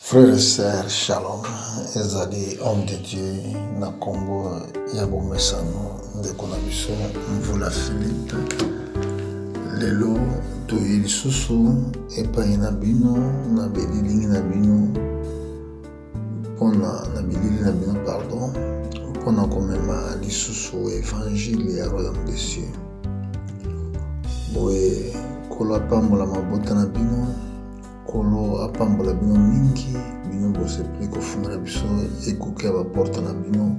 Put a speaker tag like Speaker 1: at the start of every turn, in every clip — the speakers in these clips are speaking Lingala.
Speaker 1: Frères et sœurs, shalom. Ezali homme de Dieu na Congo ya bomesano ndeko na biso Mvula Philippe. Lelo toyi lisusu epai na bino na bililingi na bino pona komema lisusu évangile ya royaume des cieux. Boye kolo apambola mabota na bino, kolo apambola bino mingi, bino bosepeli kofungola biso ekuke ya baporte na bino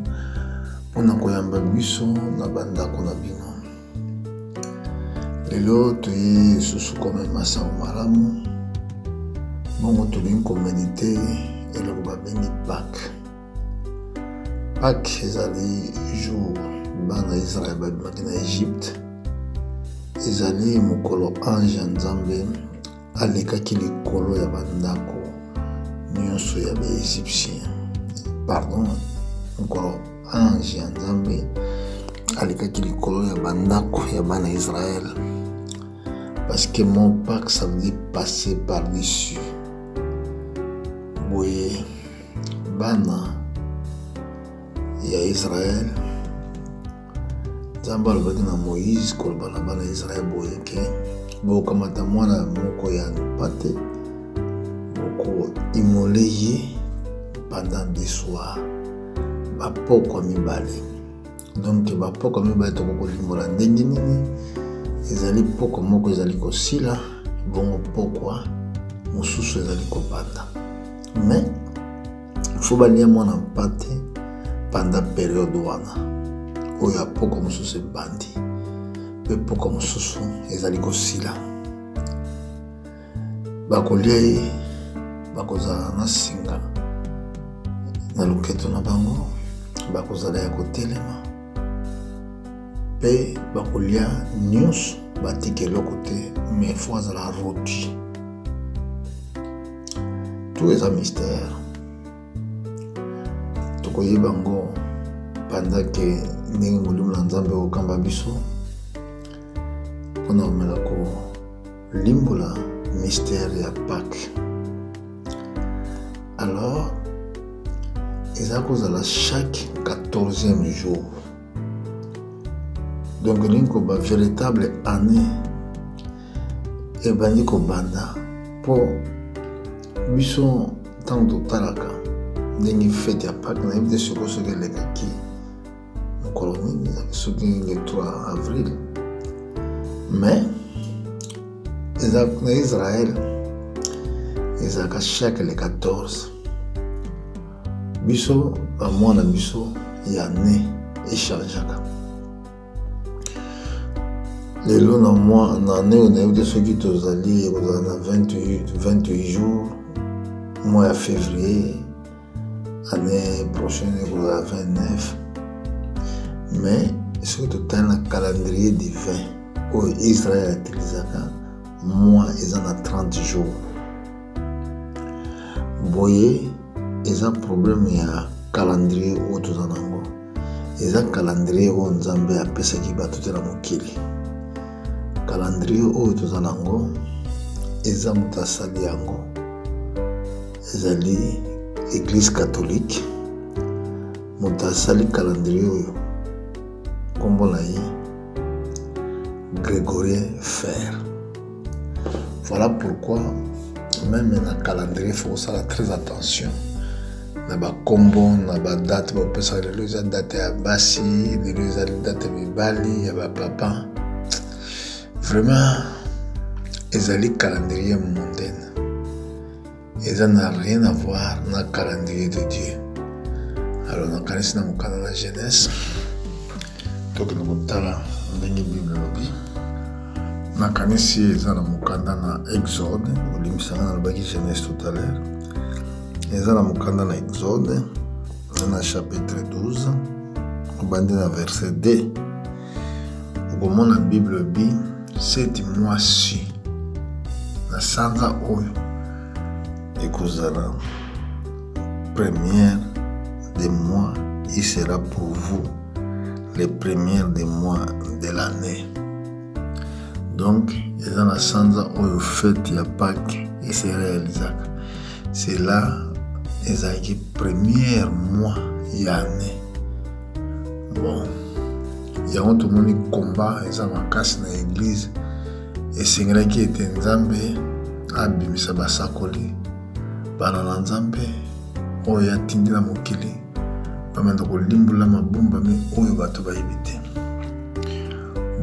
Speaker 1: mpona koyamba biso na bandako na bino. Lelo toye lisusu komema sango malamu, bongo tolingi komedite eloko babengi Pâques. Pâques ezali jour bana Israel babimaki na Egypte, ezali mokolo ange ya Nzambe alekaki likolo ya bandako nyonso ya baegyptien. Mokolo ange ya Nzambe alekaki likolo ya bandako ya bana Israël. Parce que mon Pâques, ça veut dire passer par-dessus. Boye bana ya Israël, Nzambe alobaki na Moïse koloba na bana Israël boye ke bokamata mwana moko ya mpate boko imole ye pendant des soirs bapokwa mibale. Donc bapokwa mibale tokokolimola ndenge nini, ezali poko moko ezali kosila, bongo pokwa mosusu ezali kopanda. Mais faut balia mwana mpate pendant période wana oyo apoko mosusu ebandi pe poko mosusu ezali kosila. Bakolia ye, bakozala na singa na loketo na bango, bakozala ya kotelema pe bakolia nyonso batiki eloko te, mais fo azala roti. Tout eza mystère tokoyeba ngo pendant ke ndenge molimo na Nzambe okamba biso mpona komela kolimbola mystère ya Pâques. Alors eza kozala chaque 14e jour. Donc ndenge koba véritable année ebandi kobanda mpo biso ntango totalaka ndenge fete ya Pâques nayebi te soki elekaki mokolo nini, soki le 3 avril. Mais na Israël ezalaka chaque le 14. Biso bamwana biso ya ne echangeaka. Lelo na ne onayebi te soki tozali ekozala na 28 jours mois ya février, année prochaine ekozala 29. Mais soki totali na calendrier divin oyo Israël atilisaka, mois eza na 30 jours. Boye eza problème ya calendrier oyo toza nango, eza calendrier oyo Nzambe apesaki bato te na mokili. Calendrier oyo toza nango eza moto asali yango, ezali Église catholique. Moto asali calendrier oyo kombo na ye Grégorien Fer. Voilà pourquoi même na calendrier il faut faire très attention na ba kombo na ba date ba pesa lelo eza date ya basi, lelo eza date ya mibali ya ba papa. Vraiment ezali calendrier mondaine, eza n'a rien à voir na calendrier de Dieu. Alors nakanisi na mokanda na Genèse toki na kotala ndenge Bible lobi, nakanisi eza na mokanda na Exode, olimbisanga na lobaki Genèse tout à l'heure, eza na mokanda na Exode na chapitre 12 obandi na verset 2 okomona Bible lobi cette mois-ci na sanza oyo ekozala première des mois, il sera pour vous les premières des mois de l'année. Donc eza na sanza oyo fête ya Pâques et se réalisaka. C'est là ezalaki premier mois ya année. Bon, yango tomoni combat eza makasi na église esengelaki ete Nzambe abimisa basakoli bana na Nzambe oyo atindi na mokili bamanda kolimbola mabumba me oyo bato bayebi te.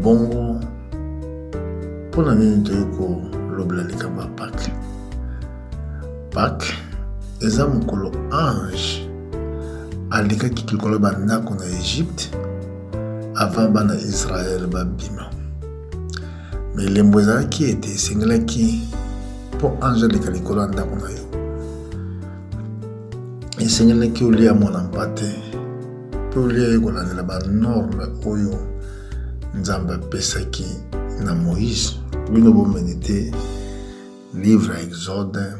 Speaker 1: Bongo mpona nini toyei kolobela likambo ya Pâques? Pâques eza mokolo ange alikaki likolo bandako na Égypte avant bana Israël babima. Me elembo ezalaki ete esengelaki mpo ange aleka likolo ya ndako na yo, esengelaki olia mwana mpate mpe olia ye kolandela banorme oyo Nzambe apesaki na Moïse. Bino bomeni te livre ya Exode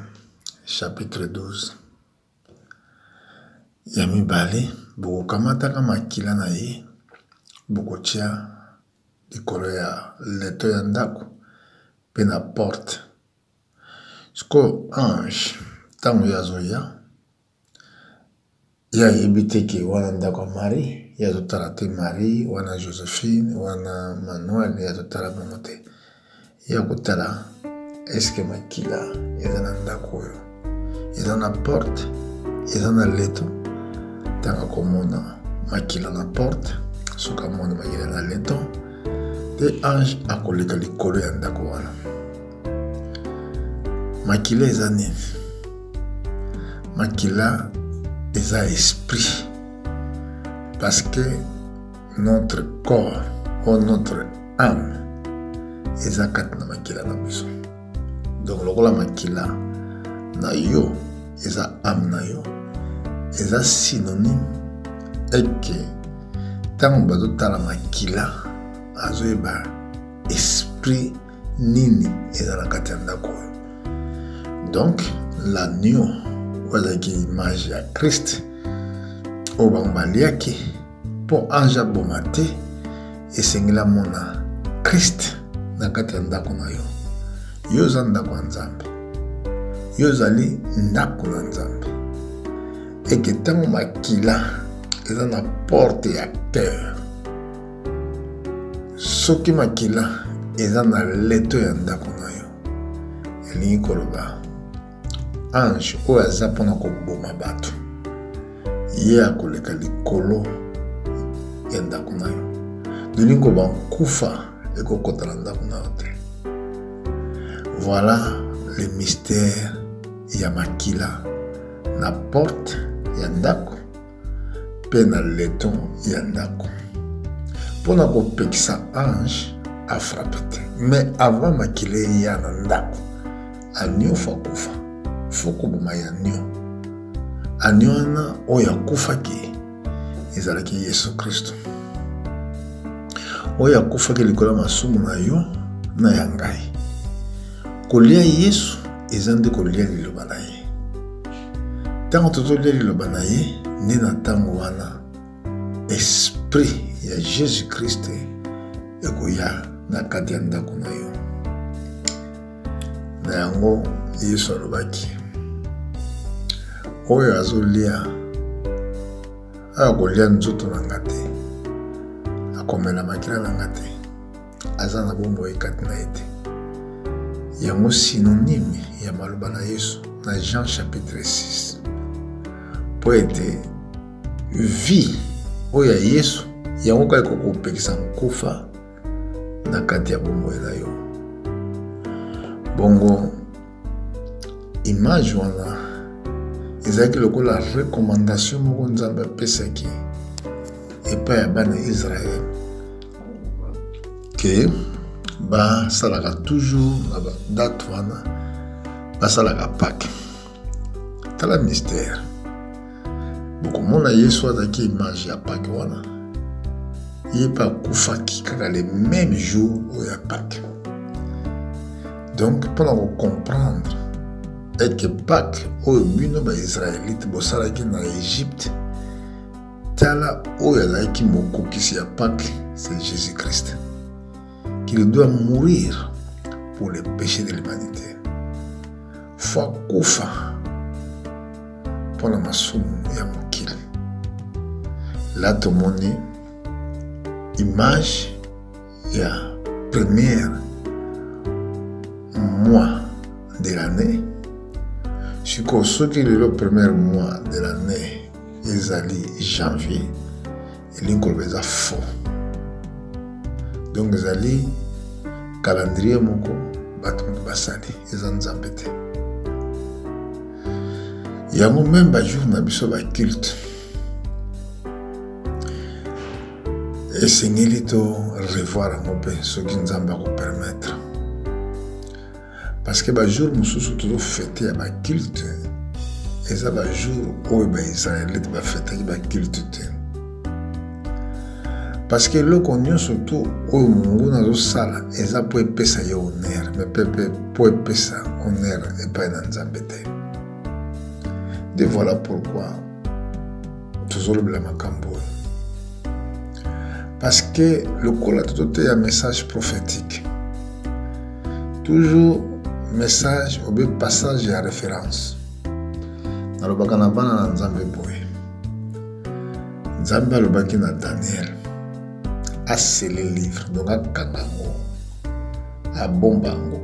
Speaker 1: chapitre 12 ya mibale, bokokamataka makila na ye bokotia likolo ya leto ya ndako mpe na porte. Siko ange ntango ye azoya ye ayebi te ke wana ndako ya Marie, ye azotala te Marie wana Joséphine wana Manuel, ye azotala bango te. Ye akotala eske makila eza na ndako oyo, eza na porte, eza na leto. Ntango akomona makila na porte, soki amona makila na leto, te ange akoleka likolo ya ndako wana. Makila eza nini? Makila eza esprit, parce que notre corps ou notre âme eza kati na makila na biso. Donc lokola makila na yo eza âme na yo, eza synonyme eke ntango bazotala makila azoyeba esprit nini eza na kati ya ndako oyo. Donc l'agneau oyo azalaki image ya Christ oyo bango baliaki mpo ange aboma te, esengeli amona Christ na kati ya ndako na yo. Yo oza ndako ya Nzambe, yo ozali ndako na Nzambe. Eke ntango makila eza na porte ya cœur, soki makila eza na leto ya ndako na yo, elingi koloba ange oyo aza mpona koboma bato, ye akoleka likolo ya ndako na yo. Elingi koba nkufa ekokota na ndako na yo te. Voilà le mystère ya makila na porte ya ndako mpe na leton ya ndako, mpona kopekisa ange afrape te. Mais avant makila eya na ndako, agneau fa kufa, fo koboma ya agneau. Agneau wana oyo akufaki ezalaki Yesu Kristo, oyo akufaki likolo ya masumu na yo na ya ngai. Kolia Yesu eza nde kolia liloba na ye. Ntango tozolia liloba na ye, nde na ntango wana esprit ya Jésus Christ ekoya na kati ya ndako na yo. Na yango Yesu alobaki oyo azolia akolia nzoto na nga te, akomela makila na nga te, aza na bomoi kati na ye te. Yango synonyme ya maloba na Yesu na Jean chapitre 6 po ete vie oyo ya Yesu yango kaka kokopekisa nkufa na kati ya bomoi na yo. Bongo image wana ezalaki lokola recommandation moko Nzambe apesaki epai ya bana Israël ke basalaka toujours na badate wana basalaka Pâques. Tala mystère, bokomona Yesu azalaki image ya Pâques wana, ye mpe akufaki kaka le même jour oyo ya Pâques. Donc mpona kocomprendre eke Pâques oyo bino baisraélite bosalaki na Égypte, tala oyo azalaki mokokisi ya Pâques, c'est Jésus-Christ, qu'il doit mourir pour les péchés de l'humanité. Faut kufa pour la masumu ya mokili. Là tomoni image ya premier mois de l'année. Siko soki le premier mois de l'année ezali janvier, elingo eza faux. Donc ezali calendrier moko bato basali eza nzambe te. Yango même ba jour na biso ba culte esengeli to revoir yango mpe soki nzambe akopermettre, parce que ba jour mosusu tozo fete ya ba culte eza ba jour oyo ba israelite bafetaki ba culte te, parce que eloko nyonso to oyo mungu nazosala eza po epesa ye honneur, me pepe po epesa honneur epai na nzambe te. Et voilà pourquoi tozolobela makambo oyo, parce que lokola totote un message prophétique, toujours message ou bien passage ya référence. Nalobaka na bana na nzambe boye, nzambe alobaki na Daniel asele livre, donc akanga ngo abomba ngo.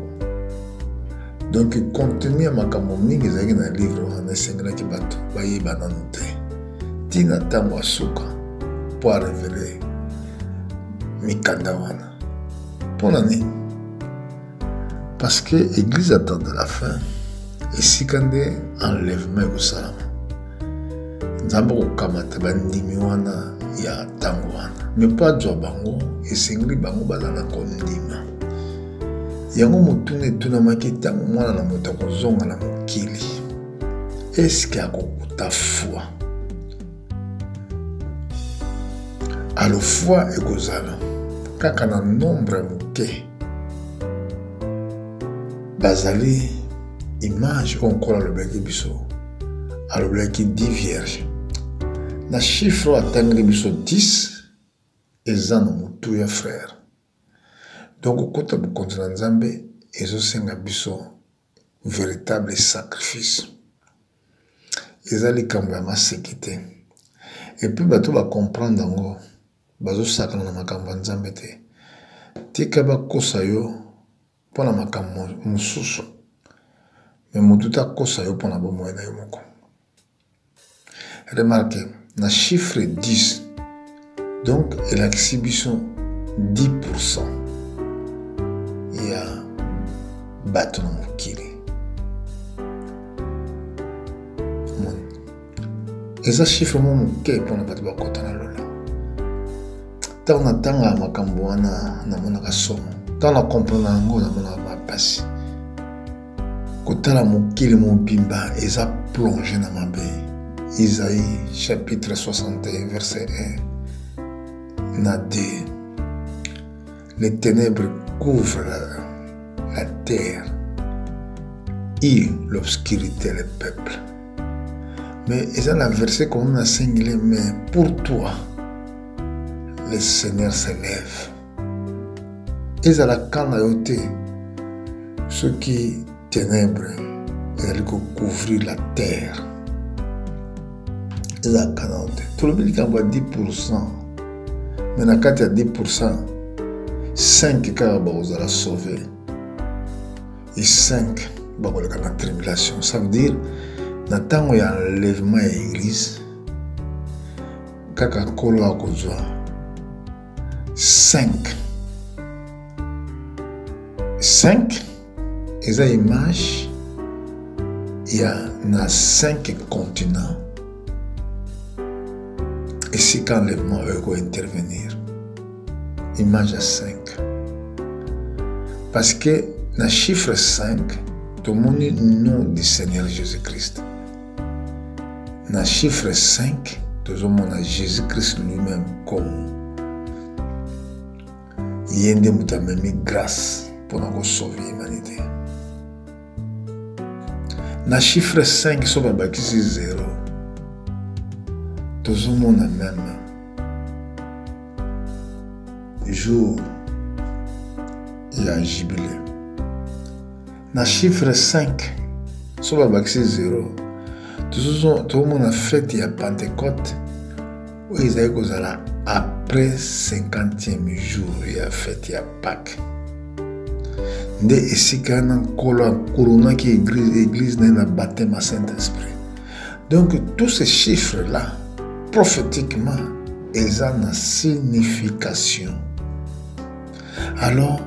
Speaker 1: Donc contenu ya makambo mingi ezalaki na livre wana esengelaki bato bayeba nanu te ntina ntango asuka mpo arevele mikanda wana. Mpona nini? Parce que église attend de la fin esika nde enlèvement ekosalama, nzambe kokamata bandimi wana ya ntango wana, me mpo azwa bango esengeli bango baza na kondima. Yango motuna etunamaki ntango mwana na moto akozonga na mokili, eske akokuta foi? Alo foi ekozala kaka na nombre ya moke bazali image oyo nkolo alobelaki biso, alobelaki 10 vierge na chiffre oyo atangeli biso 10 eza na motu ya frère. Donc okota bokonzi na nzambe ezosenga biso véritable sacrifice, eza likambo ya maseki te. Et puis bato bacomprendre yango bazosakana na makambo ya nzambe te, tika bakosa yo mpona makambo mosusu, me motu takosa yo mpona bomoi na yo moko. Remarque na chiffre 10, donc elakisi biso 10% ya bato na mokili. Eza chiffre mo moke mpona bato bakota na lola. Ntango natanga makambo wana namonaka somo, ntango nakomprendre yango namonaka mapasi. Kotala mokili mobimba eza plongé na mabe. Isaïe chapitre 61 verset 1 na 2. Les ténèbres couvrent la terre et l'obscurité le peuple. Mais ils ont un verset comme on a singulier, mais pour toi, le Seigneur s'élève. Ils ont la canne ce qui ténèbres, ils ont couvrir la terre. Ils ont la canne. Tout le monde dit qu'on voit 10%. Mais dans le cas de 10%, 5 cas vous allez sauver. Et 5 vous allez dans la tribulation. Ça veut dire, dans le temps où il y a l'enlèvement à l'église, kaka kolo akozwa 5 eza image ya na 5 continents esika enlèvement eko intervenir, image à 5, parce que na chiffre 5 tout le monde nom du Seigneur Jésus-Christ. Na chiffre 5 tout le monde a Jésus-Christ lui-même comme yende mutamemi grâce pour nous sauver l'humanité. Na chiffre 5 so babakisi 0 tout le monde a même jour il y a jubilé. Na chiffre 5 so babakisi 0 tout le monde a fait il y a Pentecôte où ils avaient causé là après 50e jour il y a fait il y a Pâques nde esika na corona qui église na baptême à Saint-Esprit. Donc tous ces chiffres là prophétiquement ils ont une signification. Alors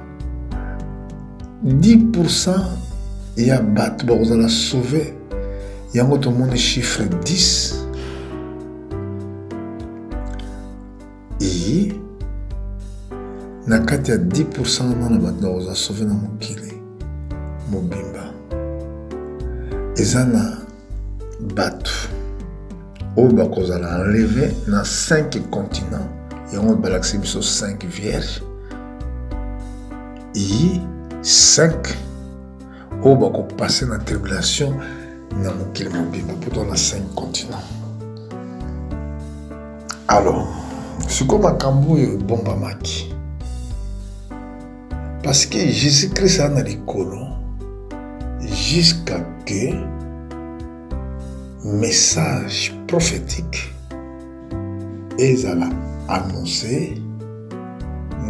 Speaker 1: 10% il y a battu vous allez sauver. Il y a un autre monde chiffre 10 et na kati ya 10% na bato na sauvé na mokili mobimba eza na bato oyo bakozala enlevé na 5 continents yango balakisi biso 5 vierges et 5 oyo bakopase na tribulation na mokili mobimba poto na 5 continents. Alors sikoyo makambo oyo ebombamaki parce que Jésus-Christ a na likolo jusqu'à que message prophétique ezala annoncé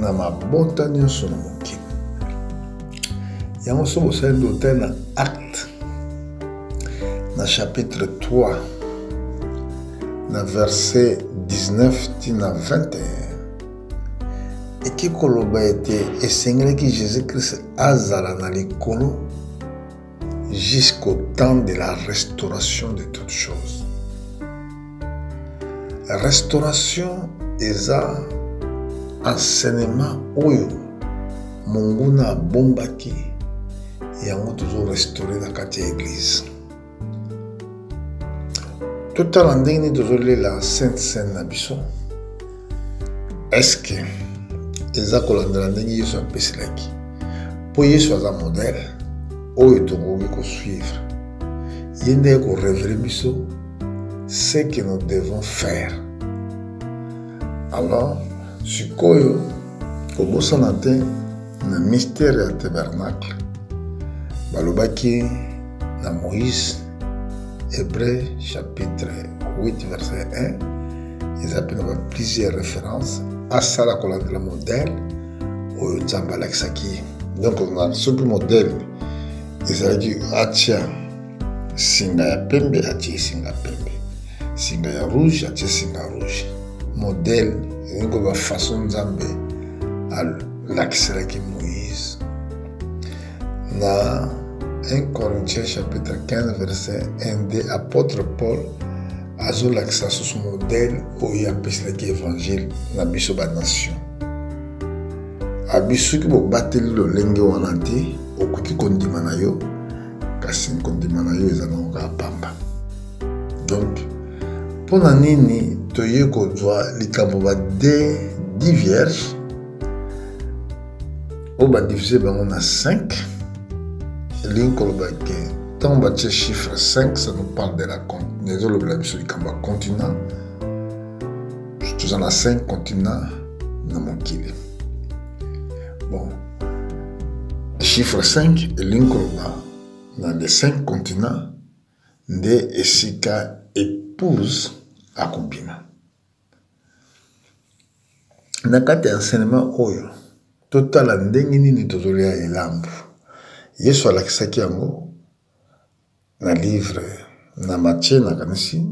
Speaker 1: na mabota nyonso na mokili. Yango so bosali d'hôtel na acte na chapitre 3 na verset 19 tina 21 eki koloba ete esengelaki Jésus-Christ azala na likolo jusqu'au temps de la restauration de toutes choses. Restauration eza enseignement oyo monguna bombaki yango toujours restauré na kati ya église. Totala ndenge nini tozolela sainte seine na biso est-ce que eza kolandela ndenge Yesu apeselaki mpo Yesu aza modèle oyo tokoki kosuivre ye nde korevele biso ce que nous devons faire. Alors sikoyo kobosana te na mystère ya tabernacle balobaki na Moïse Hébreu chapitre 8 verset 1 ils appellent plusieurs références à ça la kolandela modèle oyo Nzambe alakisaki. Donc on a ce modèle ezalaki atia singa ya pembe atie singa pembe, singa ya rouge atie singa rouge. Modèle ezalaki ba façon Nzambe alakiselaki Moïse na 1 Corinthiens chapitre 15 verset 1 de apôtre Paul azolakisa sur modèle oyo apeselaki évangile na biso ba nation. Abiso ki bobateli lolenge wana te okoki kondima na yo kasi kondima na yo eza na pamba. Donc mpona nini toye kozwa likambo ba 10 vierges oyo badivise bango na 5 elingi koloba ke ntango batie chiffre 5 ça nous parle de la ezolobela biso likambo ya continent toza na 5 continent na mokili. Bon, chiffre 5 elingi koloba dans les 5 continents nde esika épouse akobima. Na kati ya enseignement oyo totala ndenge nini tozolia elambu Yesu alakisaki yango na livre na Matthieu na kanisi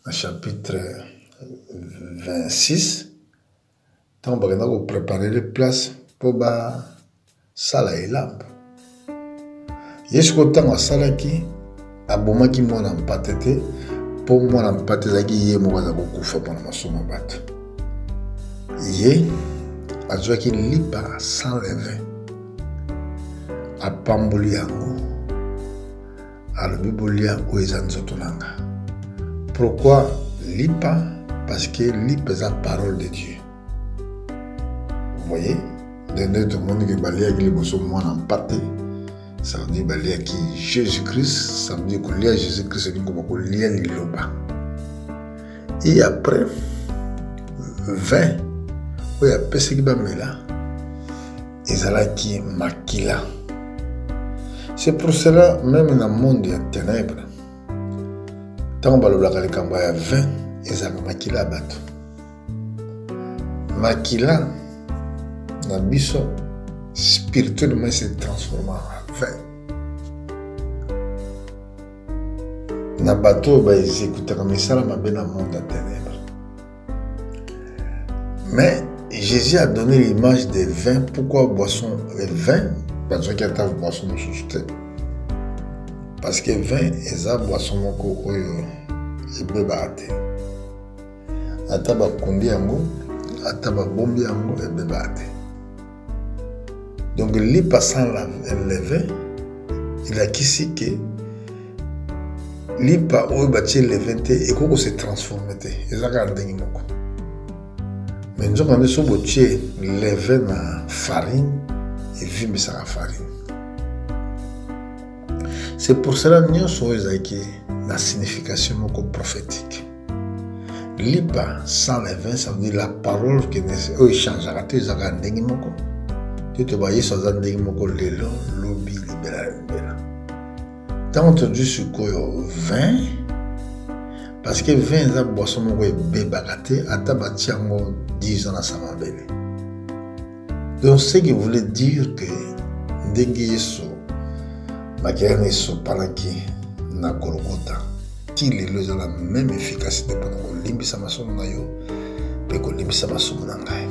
Speaker 1: na chapitre 26 ntango bakenda kopréparer les places mpo basala elambu. Yesu kotango asalaki abomaki mwana mpate te mpo mwana mpate ezalaki ye moko aza kokufa mpona masumu bato. Ye azwaki lipa sans levain apamboli yango alobi bolia oyo eza nzoto nanga. Pourquoi lipa? Parce que lipa eza parole de Dieu. Vous voyez, de tout le monde qui balait avec les boissons mwana mpate ça veut dire balia qui Jésus-Christ, ça veut dire que lia Jésus-Christ c'est comme lia liloba. Et après 20 oui après ce qui va me là ezalaki makila. C'est pour cela même dans le monde des ténèbres Tant que balobla kamba ya 20 ezaka makila bato. Makila na biso spirituellement se transforme en 20. Na bato ba exécutera misala mabe na monde à ténèbres. Mais Jésus a donné l'image des vins. Pourquoi boisson les vins? Parce qu'il y a ta boisson de sous-té. Parce que vin eza boisson moko oyo ebebate. Ata ba kondi yango, ata ba bombi yango ebebate. Donc li passant le vin, il a qu'ici que li pa oyo batie le vin te ekoko se transformer te. Ezaka ndenge moko. Mais nous avons dit le vin na farine et vimbe sa farine. C'est pour cela que nous avons dit la signification prophétique. Lipa sans le vin, ça veut dire la parole qui est changera. Tu es en dengue moko. Tu te vois sur un dengue moko lelo lobi libéral. Tant entendu sur quoi vin. Parce que 20 ans, boisson moko bébagaté, atabati yango 10 ans à Samabele. Donc, ce qui voulait dire que ndenge yeso, makirane yeso palaki na Golgotha, ti lelo eza la même efficacité pendant kolimbisa masomo na yo, pe kolimbisa masomo na ngai.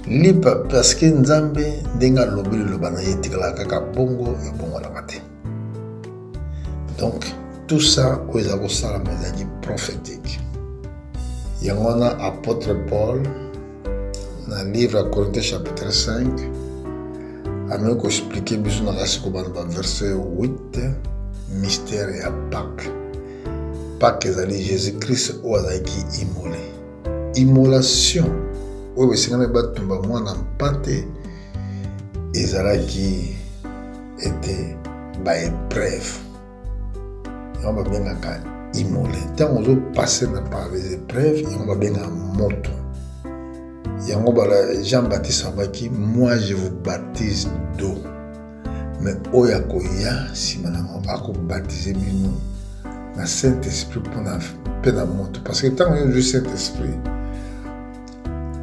Speaker 1: Lipa parce que Nzambe ndenge alobi liloba na ye tikala kaka bongo e bongo na te. Donc, tout ça, ils ont ça la prophétique. Il y a un apôtre Paul, dans le livre à Corinthiens chapitre 5, a même expliqué dans le verset 8, mystère et à Pâques. Pâques, c'est Jésus-Christ ou Azaki immolé. Immolation, oui, c'est quand même pas tomber moi dans pâte, Ezalaki était par épreuve. On va bien immolé. Tant on veut passer par les épreuves, on va bien moto. Jean-Baptiste Abaki, moi je vous baptise d'eau. Mais Oyakoya, si maintenant on va baptiser nous, le Saint-Esprit pour la moto. Parce que tant on a le Saint-Esprit,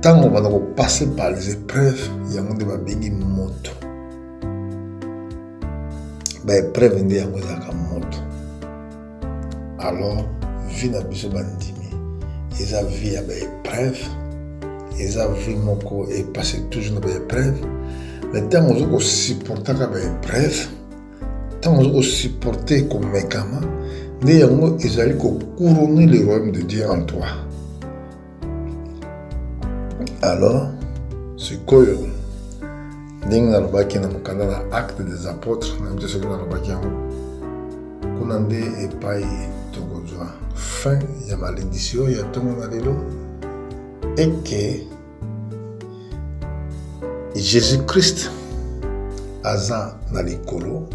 Speaker 1: tant on va passer par les épreuves, il y a un bien moto. Les épreuves, il y a un moto. Alors, vie na biso bandimi, eza vie ya ba épreuve, eza vie moko et passer toujours na ba épreuve. Mais tant on zo supporter ka ba épreuve, tant on zo supporter comme médicament, ne yango ezali ko couronner le royaume de Dieu en toi. Alors, c'est quoi ndenge na lobaki na mokanda na acte des apôtres, na mteso na lobaki yango. Kunande epai tokozwa fin ya malédiction ya tongo na lelo et que Jésus-Christ aza na likolo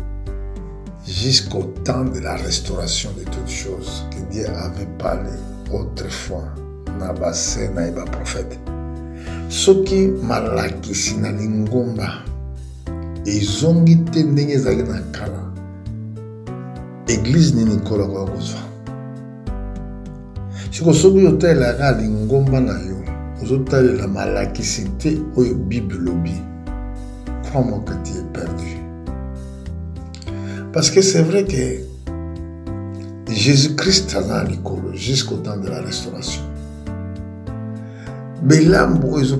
Speaker 1: jusqu'au temps de la restauration de toutes choses que Dieu avait parlé autrefois na base na ba prophète. Soki malakisi na lingomba ezongi te ndenge ezali na kala. Église ni Nicolas Kwakozwa. Si vous avez la lingomba na yo, vous avez la malakisité ou la Bible lobby. Crois-moi que tu es perdu. Parce que c'est vrai que Jésus-Christ a dans l'école jusqu'au temps de la restauration. Mais là, vous avez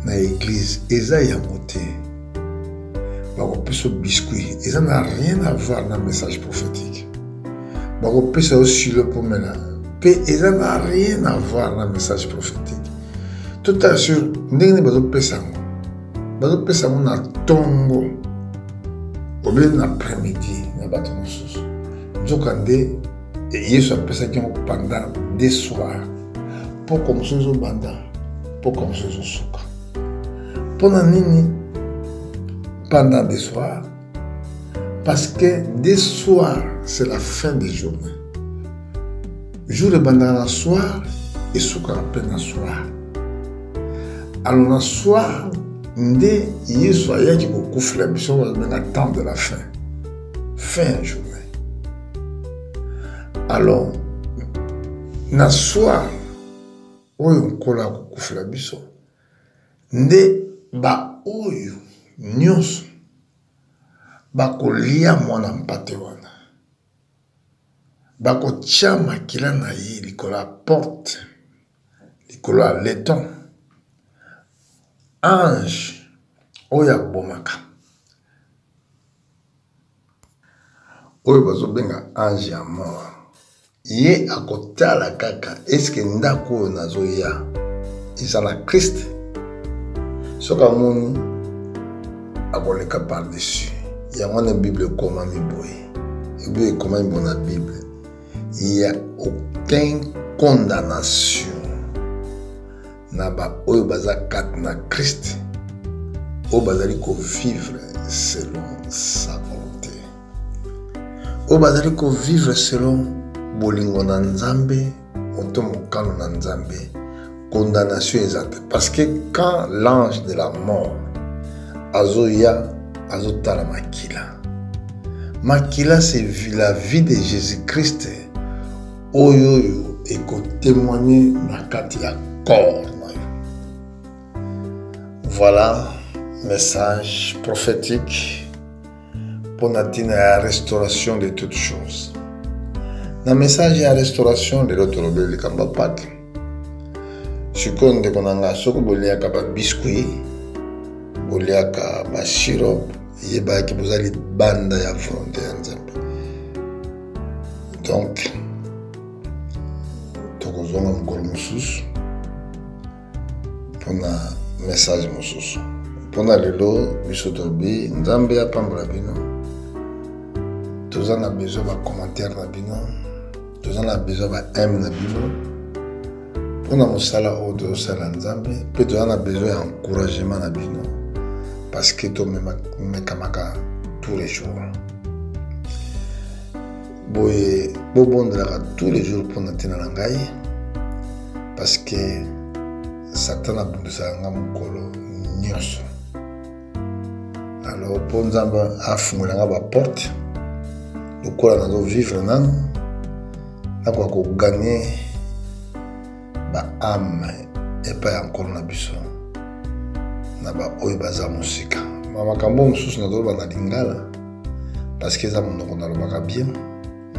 Speaker 1: na l'église, ils ont monté. Bakopesa biscuit, et ça n'a rien à voir dans le message prophétique. Bakopesa aussi le pomela, et ça n'a rien à voir dans le message prophétique. Tout à fait, ndenge bazopesa na tongo, au milieu de l'après-midi, na bato mosusu. Nzokande, Yesu apesa ki pendant des soirs, pour comme ça banda, pour comme ça suka. Pendant nini? Pendant des soirs, parce que des soirs, c'est la fin des journées. Jour et pendant le soir, et ce qu'on appelle le soir. Alors le soir, ndé Yesu ayaki beaucoup flamme, on va attendre la fin. Fin de journée. Alors, na soir, oyo nkola kokufela biso, nde ba oyo nyonso bakolia mwana mpate wana, bakotia makila na ye likolo ya porte, likolo ya leton. Ange oyo abomaka, oyo bazobenga ange ya mort, ye akotala kaka eske ndako oyo nazoya eza na Christ. Soki amoni akoleka par dessus. Yango na Bible ekomami boye, ebe ekomami bo na Bible, il y a aucune condamnation na ba oyo baza kat na Christ, oyo bazali ko vivre selon sa volonté, oyo bazali ko vivre selon bolingo na Nzambe, oto mokano na Nzambe. Condamnation exacte. Parce que quand l'ange de la mort azoya azotala makila, makila c'est la vie de Jésus-Christ oyo eko témoigner na kati ya corps. Voilà message prophétique pour la restauration de toutes choses. Na message ya restauration de l'autre rebelle kamba Pâques. Sikoyo ndeko na nga soko boliaka ba biscuit, boliaka ba sirop, yebaki bozali banda ya volonté ya Nzambe. Donc tokozonga mokolo mosusu mpona message mosusu. Mpona lelo biso tolobi Nzambe apambola bino, toza na besoin ba commentaire na bino, toza na besoin ba aime na bino. On a mosala o de sala Nzambe, peut on a besoin d'encouragement na bino parce que to me kamaka tous les jours. Boye bobondela tous les jours pour natina ngai parce que Satan a bundisa nga mukolo nyonso. Alors pour Nzambe afungola nga ba porte, lokola nazo vivre nanu na kwa ko gagner ba âme et pas encore na biso na ba oyo baza musika makambo mosusu na dolo na lingala parce que za monoko na lobaka bien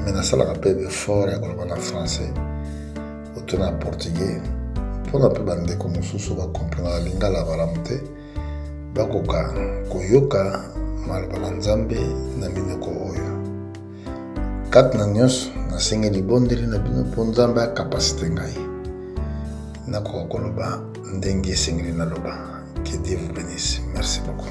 Speaker 1: mais na sala ka pe fort ya koloba na français auto na portugais pour na pe bande ko mosusu ba comprendre la lingala bala mute bakoka koyoka maloba na Nzambe na minoko oyo kat na nyos na sengeli bondeli na bino po Nzambe a capacité ngai. Que Dieu vous bénisse. Merci beaucoup.